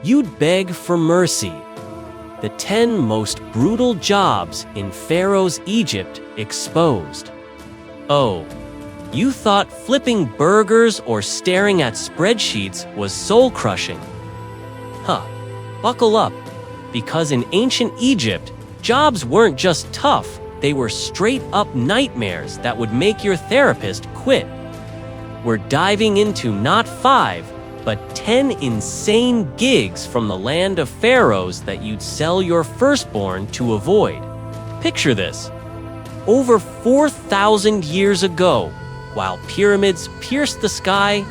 you'd beg for mercy. The 10 most brutal jobs in Pharaoh's Egypt exposed. Oh, you thought flipping burgers or staring at spreadsheets was soul-crushing? Huh, buckle up, because in ancient Egypt, jobs weren't just tough, they were straight-up nightmares that would make your therapist quit. We're diving into not 5, but 10 insane gigs from the land of pharaohs that you'd sell your firstborn to avoid. Picture this. Over 4,000 years ago, while pyramids pierced the sky,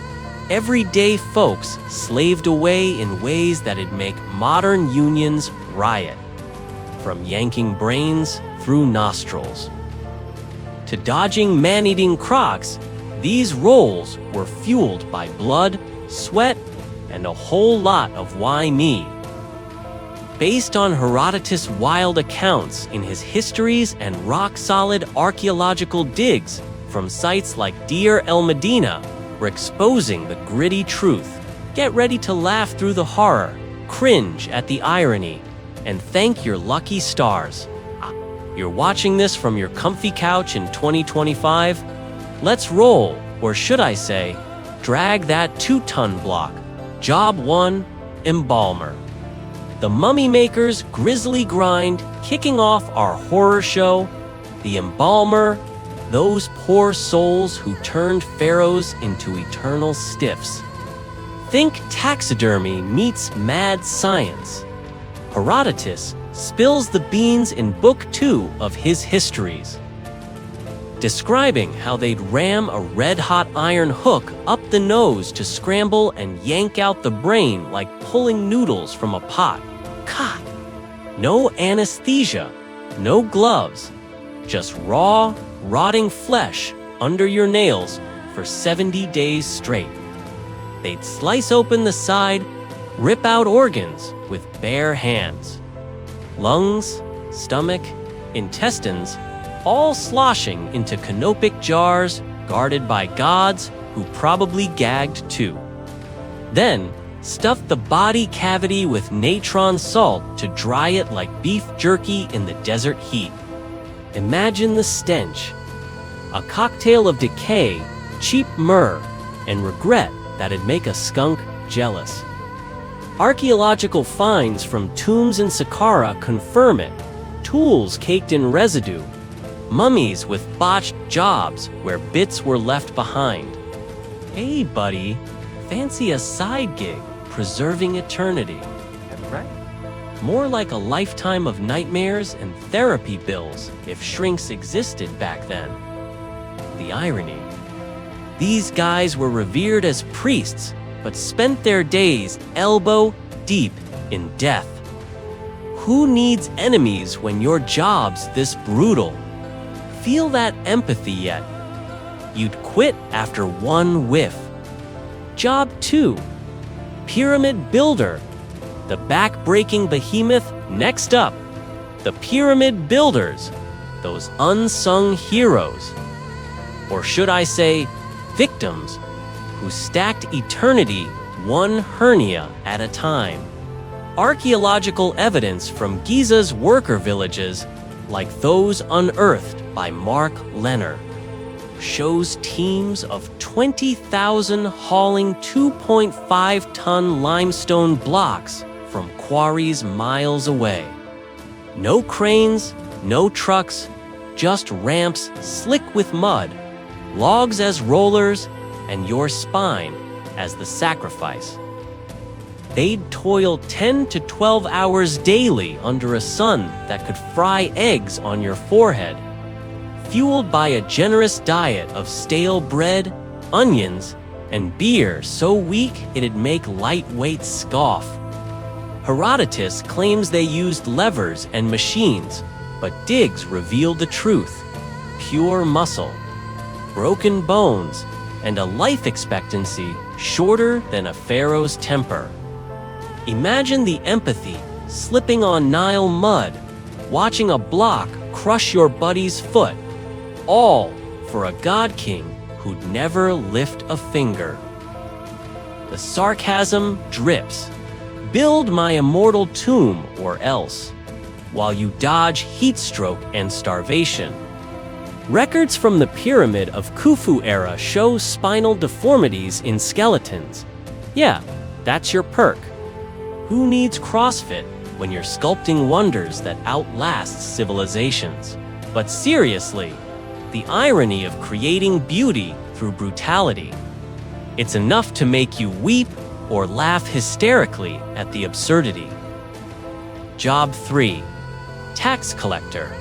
everyday folks slaved away in ways that'd make modern unions riot. From yanking brains through nostrils to dodging man-eating crocs, these roles were fueled by blood, sweat, and a whole lot of why me. Based on Herodotus' wild accounts in his histories and rock-solid archaeological digs from sites like Deir el-Medina, we're exposing the gritty truth. Get ready to laugh through the horror, cringe at the irony, and thank your lucky stars. You're watching this from your comfy couch in 2025? Let's roll, or should I say, drag that 2-ton block. Job 1, Embalmer. The Mummy Maker's grisly grind, kicking off our horror show. The Embalmer, those poor souls who turned pharaohs into eternal stiffs. Think taxidermy meets mad science. Herodotus spills the beans in Book 2 of his histories, describing how they'd ram a red-hot iron hook up the nose to scramble and yank out the brain like pulling noodles from a pot. God! No anesthesia, no gloves, just raw, rotting flesh under your nails for 70 days straight. They'd slice open the side, rip out organs with bare hands. Lungs, stomach, intestines, all sloshing into canopic jars guarded by gods who probably gagged too. Then, stuff the body cavity with natron salt to dry it like beef jerky in the desert heat. Imagine the stench. A cocktail of decay, cheap myrrh, and regret that'd make a skunk jealous. Archaeological finds from tombs in Saqqara confirm it. Tools caked in residue. Mummies with botched jobs where bits were left behind. Hey, buddy, fancy a side gig preserving eternity. That's right. More like a lifetime of nightmares and therapy bills if shrinks existed back then. The irony. These guys were revered as priests, but spent their days elbow deep in death. Who needs enemies when your job's this brutal? Feel that empathy yet? You'd quit after one whiff. Job 2, Pyramid Builder. The back-breaking behemoth next up. The Pyramid Builders, those unsung heroes. Or should I say, victims, who stacked eternity one hernia at a time. Archaeological evidence from Giza's worker villages, like those unearthed by Mark Lenner, shows teams of 20,000 hauling 2.5-ton limestone blocks from quarries miles away. No cranes, no trucks, just ramps slick with mud, logs as rollers, and your spine as the sacrifice. They'd toil 10 to 12 hours daily under a sun that could fry eggs on your forehead, fueled by a generous diet of stale bread, onions, and beer so weak it'd make lightweight scoff. Herodotus claims they used levers and machines, but digs revealed the truth: pure muscle, broken bones, and a life expectancy shorter than a pharaoh's temper. Imagine the empathy slipping on Nile mud, watching a block crush your buddy's foot, all for a god king who'd never lift a finger. The sarcasm drips. Build my immortal tomb or else, while you dodge heat stroke and starvation. Records from the Pyramid of Khufu era show spinal deformities in skeletons. Yeah, that's your perk. Who needs CrossFit when you're sculpting wonders that outlast civilizations? But seriously, the irony of creating beauty through brutality. It's enough to make you weep or laugh hysterically at the absurdity. Job 3. Tax collector,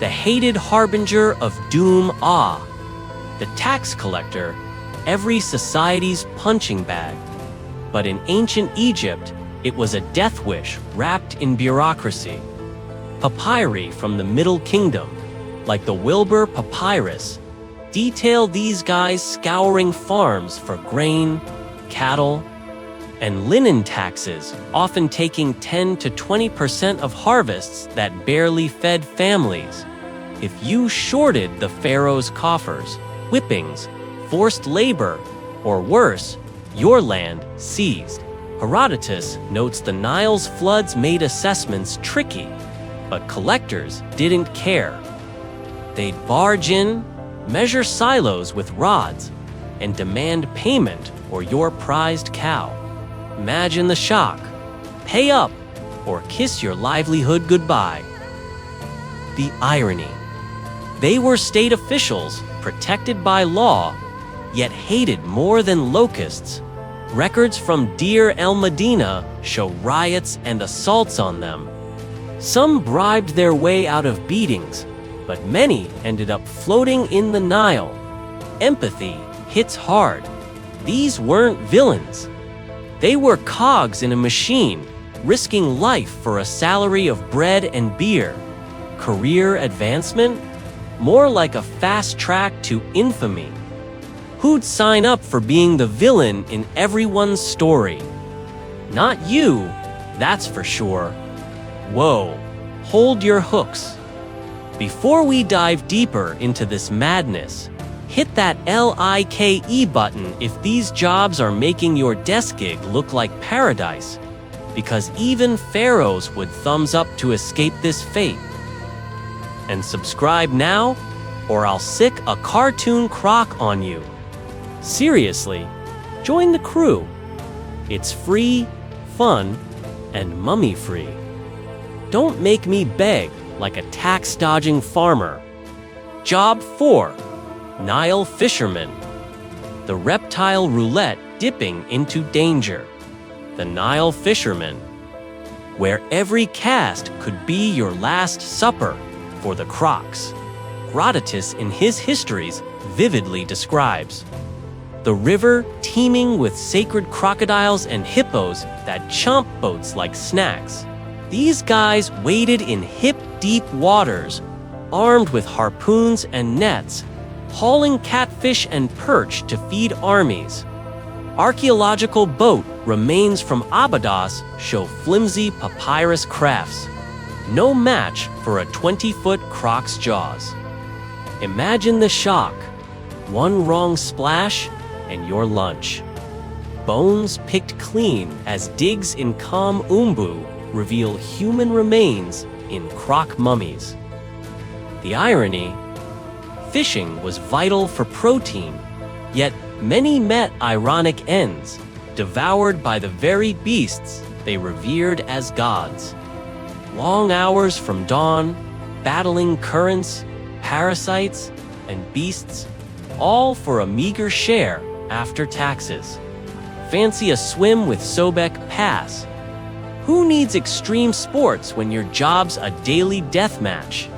the hated harbinger of doom. The tax collector, every society's punching bag. But in ancient Egypt, it was a death wish wrapped in bureaucracy. Papyri from the Middle Kingdom, like the Wilbur Papyrus, detail these guys scouring farms for grain, cattle, and linen taxes, often taking 10 to 20% of harvests that barely fed families. If you shorted the pharaoh's coffers, whippings, forced labor, or worse, your land seized. Herodotus notes the Nile's floods made assessments tricky, but collectors didn't care. They'd barge in, measure silos with rods, and demand payment or your prized cow. Imagine the shock. Pay up or kiss your livelihood goodbye. The irony. They were state officials, protected by law, yet hated more than locusts. Records from Deir el-Medina show riots and assaults on them. Some bribed their way out of beatings, but many ended up floating in the Nile. Empathy hits hard. These weren't villains. They were cogs in a machine, risking life for a salary of bread and beer. Career advancement? More like a fast track to infamy. Who'd sign up for being the villain in everyone's story? Not you, that's for sure. Whoa, hold your hooks. Before we dive deeper into this madness, hit that like button if these jobs are making your desk gig look like paradise, because even pharaohs would thumbs up to escape this fate. And subscribe now, or I'll sick a cartoon croc on you. Seriously, join the crew. It's free, fun, and mummy-free. Don't make me beg like a tax-dodging farmer. Job 4. Nile fisherman. The reptile roulette dipping into danger. The Nile fisherman, where every cast could be your last supper for the crocs. Herodotus in his histories vividly describes the river teeming with sacred crocodiles and hippos that chomp boats like snacks. These guys waded in hip-deep waters, armed with harpoons and nets, hauling catfish and perch to feed armies. Archaeological boat remains from Abydos show flimsy papyrus crafts. No match for a 20-foot croc's jaws. Imagine the shock. One wrong splash, and your lunch. Bones picked clean as digs in Kam Umbu reveal human remains in croc mummies. The irony? Fishing was vital for protein, yet many met ironic ends, devoured by the very beasts they revered as gods. Long hours from dawn, battling currents, parasites, and beasts, all for a meager share after taxes. Fancy a swim with Sobek Pass? Who needs extreme sports when your job's a daily death match?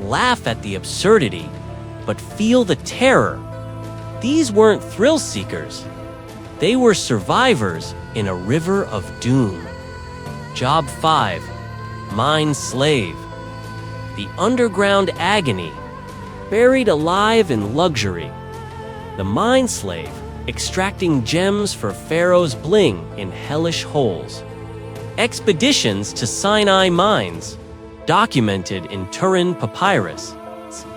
Laugh at the absurdity, but feel the terror. These weren't thrill seekers. They were survivors in a river of doom. Job 5. Mine slave. The underground agony, buried alive in luxury. The mine slave, extracting gems for Pharaoh's bling in hellish holes. Expeditions to Sinai mines, documented in Turin Papyrus,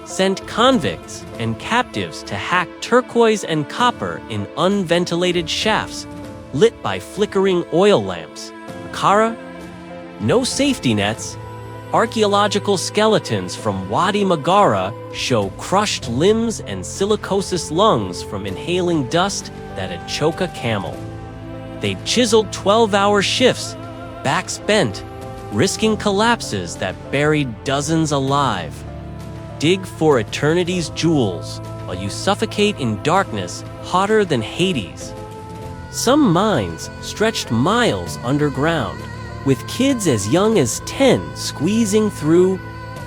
sent convicts and captives to hack turquoise and copper in unventilated shafts lit by flickering oil lamps. Saqqara? No safety nets. Archaeological skeletons from Wadi Magara show crushed limbs and silicosis lungs from inhaling dust that'd choke a camel. They chiseled 12-hour shifts, backs bent, risking collapses that buried dozens alive. Dig for eternity's jewels while you suffocate in darkness hotter than Hades. Some mines stretched miles underground, with kids as young as 10 squeezing through,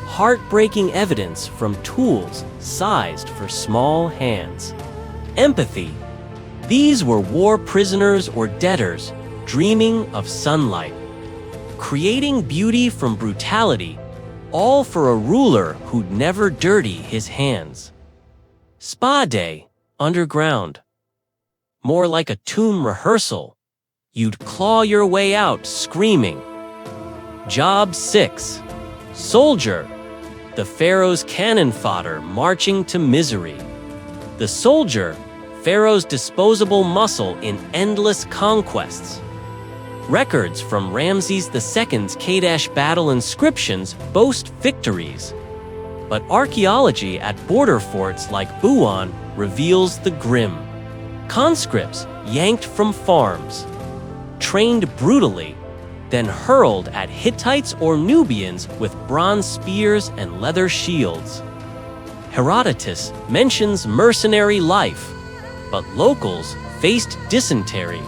heartbreaking evidence from tools sized for small hands. Empathy. These were war prisoners or debtors dreaming of sunlight. Creating beauty from brutality, all for a ruler who'd never dirty his hands. Spa day, underground. More like a tomb rehearsal. You'd claw your way out screaming. Job 6. Soldier. The Pharaoh's cannon fodder marching to misery. The soldier, Pharaoh's disposable muscle in endless conquests. Records from Ramses II's Kadesh battle inscriptions boast victories. But archaeology at border forts like Buwan reveals the grim. Conscripts yanked from farms, trained brutally, then hurled at Hittites or Nubians with bronze spears and leather shields. Herodotus mentions mercenary life, but locals faced dysentery,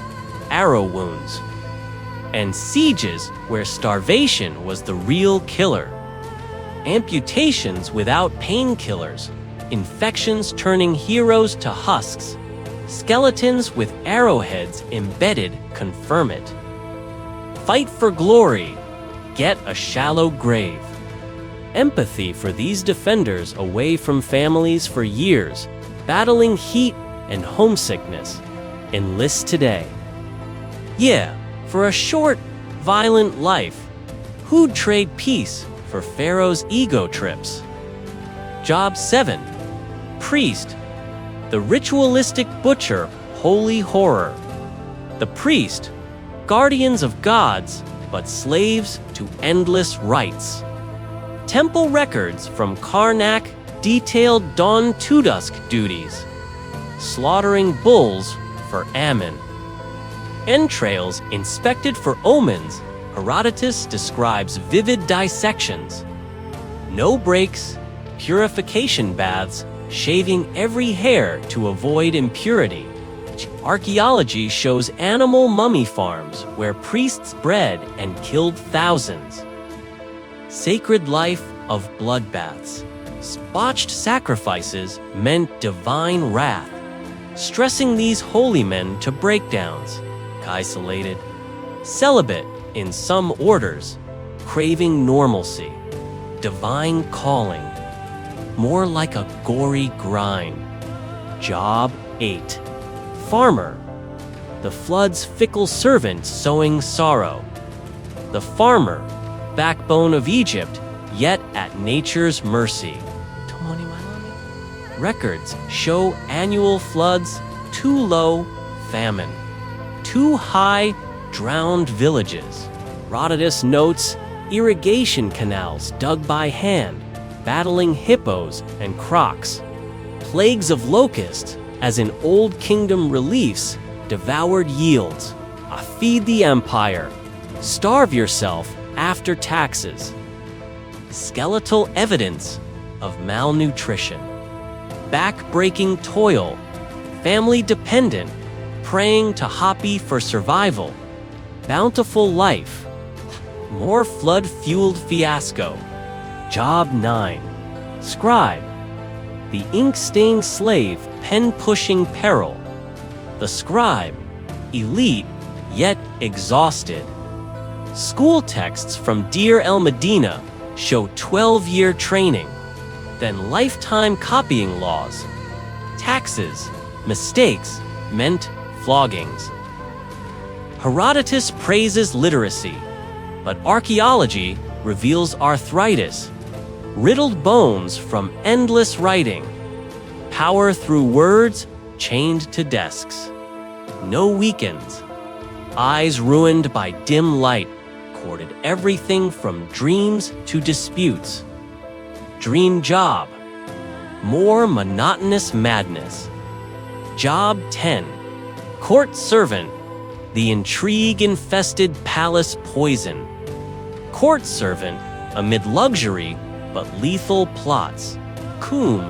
arrow wounds, and sieges where starvation was the real killer. Amputations without painkillers, infections turning heroes to husks, skeletons with arrowheads embedded confirm it. Fight for glory, get a shallow grave. Empathy for these defenders away from families for years, battling heat and homesickness, enlist today. Yeah, for a short, violent life, who'd trade peace for Pharaoh's ego trips? Job 7. Priest. The ritualistic butcher, holy horror. The priest, guardians of gods, but slaves to endless rites. Temple records from Karnak detailed dawn to dusk duties, slaughtering bulls for Ammon. Entrails inspected for omens, Herodotus describes vivid dissections. No breaks, purification baths, shaving every hair to avoid impurity. Archaeology shows animal mummy farms where priests bred and killed thousands. Sacred life of bloodbaths. Botched sacrifices meant divine wrath, stressing these holy men to breakdowns. Isolated, celibate in some orders, craving normalcy, divine calling, more like a gory grind. Job 8. Farmer. The flood's fickle servant sowing sorrow. The farmer, backbone of Egypt, yet at nature's mercy. Records show annual floods, too low, famine. Too high, drowned villages. Herodotus notes irrigation canals dug by hand, battling hippos and crocs. Plagues of locusts, as in Old Kingdom reliefs, devoured yields. Feed the empire. Starve yourself after taxes. Skeletal evidence of malnutrition. Back-breaking toil. Family dependent. Praying to Hapi for survival. Bountiful life. More flood-fueled fiasco. Job 9. Scribe. The ink-stained slave, pen-pushing peril. The scribe, elite, yet exhausted. School texts from Deir el-Medina show 12-year training, then lifetime copying laws. Taxes, mistakes, meant floggings. Herodotus praises literacy, but archaeology reveals arthritis, riddled bones from endless writing, power through words chained to desks. No weekends. eyes ruined by dim light, courted everything from dreams to disputes. Dream job, more monotonous madness. Job 10, court servant, the intrigue-infested palace poison. Court servant, amid luxury but lethal plots. Coom,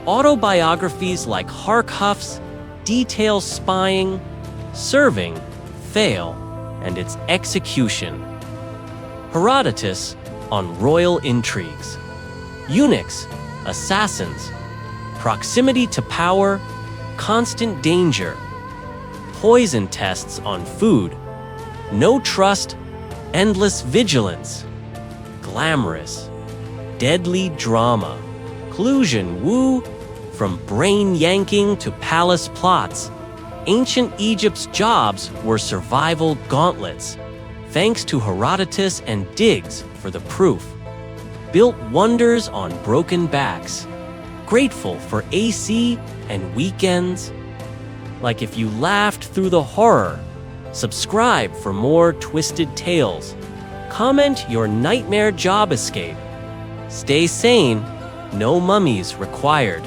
autobiographies like Harkhuff's detail spying, serving, fail, and its execution. Herodotus on royal intrigues. Eunuchs, assassins, proximity to power, constant danger. Poison tests on food, no trust, endless vigilance. Glamorous, deadly drama. Collusion woo, from brain-yanking to palace plots. Ancient Egypt's jobs were survival gauntlets, thanks to Herodotus and Diggs for the proof. Built wonders on broken backs, grateful for AC and weekends. Like if you laughed through the horror, subscribe for more twisted tales. Comment your nightmare job escape. Stay sane, no mummies required.